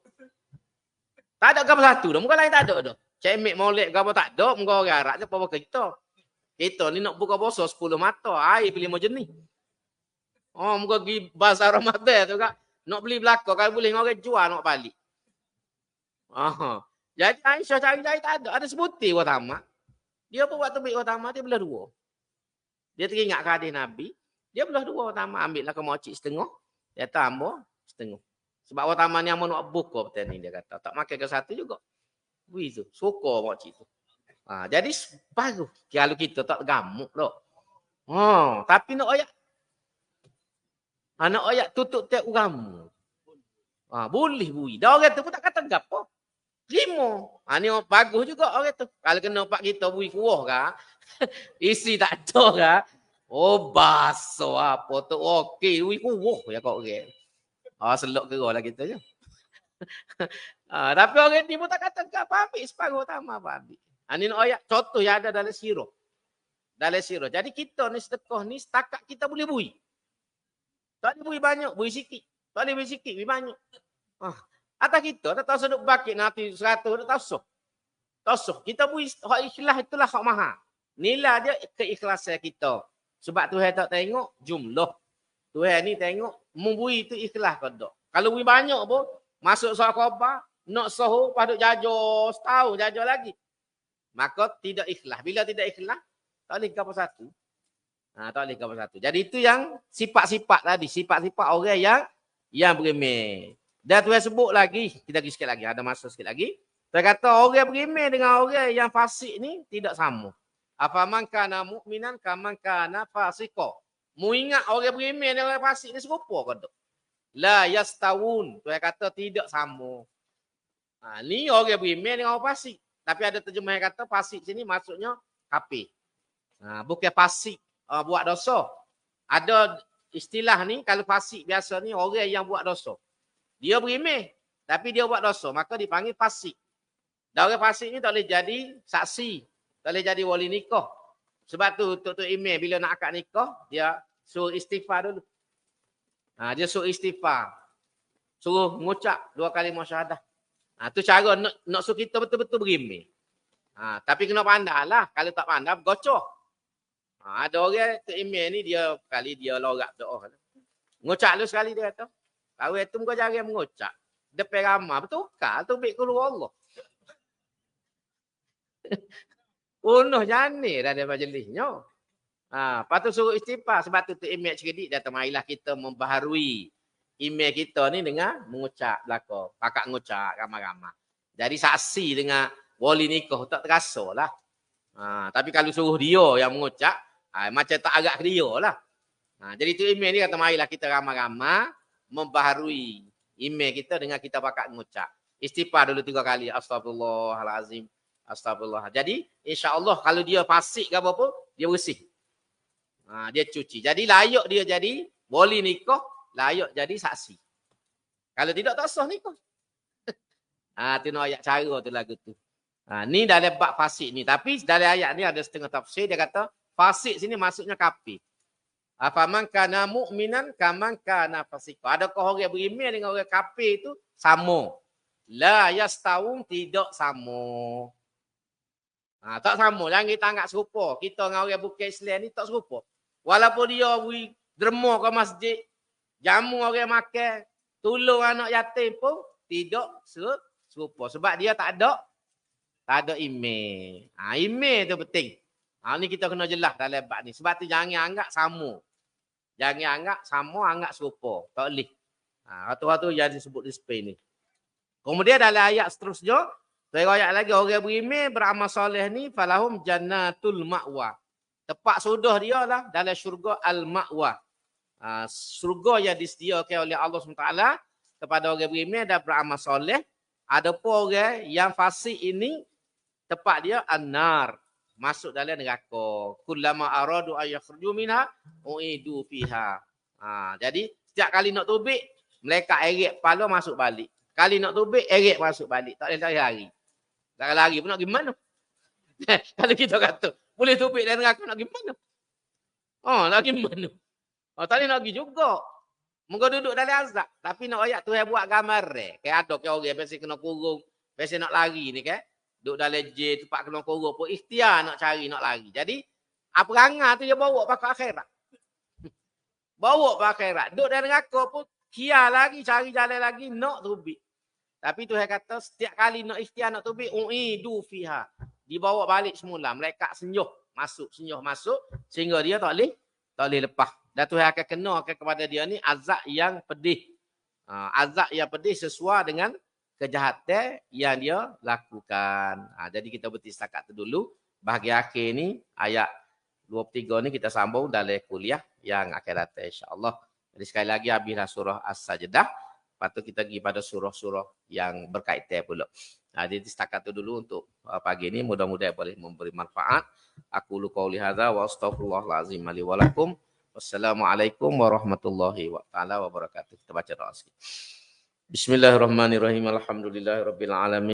Tak ada gambar satu dah. Muka lain tak ada dah. Cemek molek gambar tak ada. Muka orang Arab je apa kita. Kita ni nak buka puasa 10 mata. Air pilih 5 jenis. Muka pergi bazar Ramadan tu kak. Nak beli belakang. Kalau boleh orang jual nak balik. Jadi Aisyah cari-cari tak ada. Ada sebutih buah tamar. Dia pun waktu ambil buah tamar dia belah 2. Dia teringat ke hadis Nabi. Dia belah 2 buah tamar. Ambil lah ke mocik setengah. Dia tambah setengah. Sebab buah tamar ni yang nak buka betul ni dia kata. Tak makan ke satu juga. Wih tu. Suka mocik tu. Jadi baru. Kalau kita tak gamuk tak. Tapi nak ayak. Nak ayak tutup tiap gamu. Boleh bui. Dah orang tu pun tak kata gapo. 5. Ni bagus juga orang tu. Kalau kena pak kita bui kuah kah. Isi tak ada kah. Baso apa tu. Okey. Bui kuah ya kau orang. Selok kerah lah kita je. Tapi orang ni pun tak kata gapo. Ambil separuh utama apa ambil. Ni nak ayat contoh yang ada dalam sirah. Dalam sirah. Jadi kita ni sedekah ni setakat kita boleh bui. Tak boleh bui banyak. Bui sikit. Tak boleh bui sikit. Bui banyak. Atas kita, tak tahu seduk bakit nanti 100, tak tahu soh. Tak soh. Kita bui hak ikhlas itulah hak mahal. Nilai dia keikhlasan kita. Sebab Tuhan tak tengok jumlah. Tuhan ni tengok membui itu ikhlas ke tak. Kalau bui banyak pun, masuk soal khabar, nak sahur, paduk jajar setahun, jajar lagi. Maka tidak ikhlas. Bila tidak ikhlas, tak boleh apa satu. Tak boleh apa satu. Jadi itu yang sifat-sifat tadi. Sifat-sifat orang yang berimeh. Dan Tuhan sebut lagi, kita pergi sikit lagi, ada masa sikit lagi. Tuhan kata orang berimeh dengan orang yang fasik ni tidak sama. Afaman kana mu'minan kaman kana fasika. Mu ingat orang berimeh dengan orang fasik ni serupa ke tak? La yastawun. Tuhan kata tidak sama. Ni orang berimeh dengan orang fasik. Tapi ada terjemah yang kata fasik sini maksudnya kafir. Bukan fasik buat dosa. Ada istilah ni kalau fasik biasa ni orang yang buat dosa. Dia berimeh tapi dia buat dosa, maka dipanggil fasik. Dan orang fasik ni tak boleh jadi saksi, tak boleh jadi wali nikah. Sebab tu Tok Imeh bila nak akad nikah, dia suruh istighfar dulu. Dia suruh istighfar. Suruh mengucap 2 kali syahadah. Tu cara nak suruh kita betul-betul berimeh. Tapi kena pandai lah. Kalau tak pandai, gocoh. Ada orang Tok Imeh ni dia kali dia lorak doa. Mengucap dulu sekali dia kata. Kalau itu kau jangan mengucap. Depan ramah. Betul kan? Tu baik keluar Allah. Unuh jani dah dia majlisnya. Lepas tu suruh istighfar. Sebab tu email cerdik. Dia marilah kita membaharui email kita ni dengan mengucap belakang. Pakak mengucap ramah-ramah. Jadi saksi dengan wali nikah tak terasa lah. Tapi kalau suruh dia yang mengucap, macam tak agak dia lah. Jadi tu email ni kata marilah kita ramah-ramah membaharui email kita dengan kita pakat mengucap. Istighfar dulu 3 kali. Astagfirullahalazim. Astagfirullah. Jadi insya-Allah kalau dia fasik ke apa-apa, dia bersih. Dia cuci. Jadi layak dia jadi wali nikah, layak jadi saksi. Kalau tidak tak sah nikah. Tu nak ayat cara tu lagu tu. Ni dalam bab fasik ni. Tapi dalam ayat ni ada setengah tafsir dia kata fasik sini maksudnya kafir. Afaman kana mu'minan kaman kana fasika. Adakah orang beriman dengan orang kafir itu sama? La yastawun, tidak sama. Tak sama. Jangan kita anggap serupa. Kita dengan orang bukan Islam ni tak serupa. Walaupun dia derma ke masjid, jamu orang makan, Tolong anak yatim pun tidak serupa. Sebab dia tak ada email. Email tu penting. Ni kita kena jelas dalam bab ni. Sebab tu jangan anggap sama. Jangan anggap sama, anggap serupa. Tak boleh. Waktu-waktu yang disebut di Spain ni. Kemudian dalam ayat seterusnya, saya ayat lagi, orang beriman beramal soleh ni, falahum jannatul ma'wa. Tempat sudah dia lah dalam syurga al-ma'wa. Syurga yang disediakan oleh Allah SWT kepada orang beriman dan beramal soleh. Ada pun orang yang fasik ini, tempat dia an-nar. Masuk dalam neraka. Kullama aradu ayakhruju minha uidu fiha. Jadi setiap kali nak tubik, mereka eret kepala masuk balik. Kali nak tubik, eret masuk balik. Tak boleh lari. Tak lari pun nak pergi mana? Kalau kita kata, boleh tubik dalam neraka nak pergi mana? Nak pergi mana? Tak boleh nak pergi juga. Muka duduk dalam azab. Tapi nak ayat Tuhan buat gambar. Kayak ada ke orang biasa kena kurung. Biasa nak lari ni kan. Duduk dalam je, tempat kena kurung pun ikhtiar nak cari, nak lari. Jadi, apa perangai tu dia bawa pakai akhirat. Bawa pakai akhirat. Duduk dalam neraka pun, kia lagi, cari jalan lagi, nak tubik. Tapi Tuhan kata, setiap kali nak ikhtiar, nak tubik, u'idu fiha. Dibawa balik semula. Mereka senyuh masuk, sehingga dia tak boleh lepas. Dan Tuhan akan kenakan kepada dia ni azab yang pedih. Azab yang pedih sesuai dengan kejahatan yang dia lakukan. Jadi kita berhenti setakat tu dulu. Bahagian akhir ni, ayat 23 ni kita sambung dalam kuliah yang akan datang insyaAllah. Jadi sekali lagi habislah surah As-Sajdah. Lepas tu kita pergi pada surah-surah yang berkaitan pula. Jadi setakat tu dulu untuk pagi ni. Mudah-mudahan boleh memberi manfaat. Aku lu qauli hadza wa astaghfirullahalazim li wa lakum. Wassalamualaikum warahmatullahi wabarakatuh. Kita baca doa sikit. Bismillahirrahmanirrahim. Alhamdulillahirabbil alamin.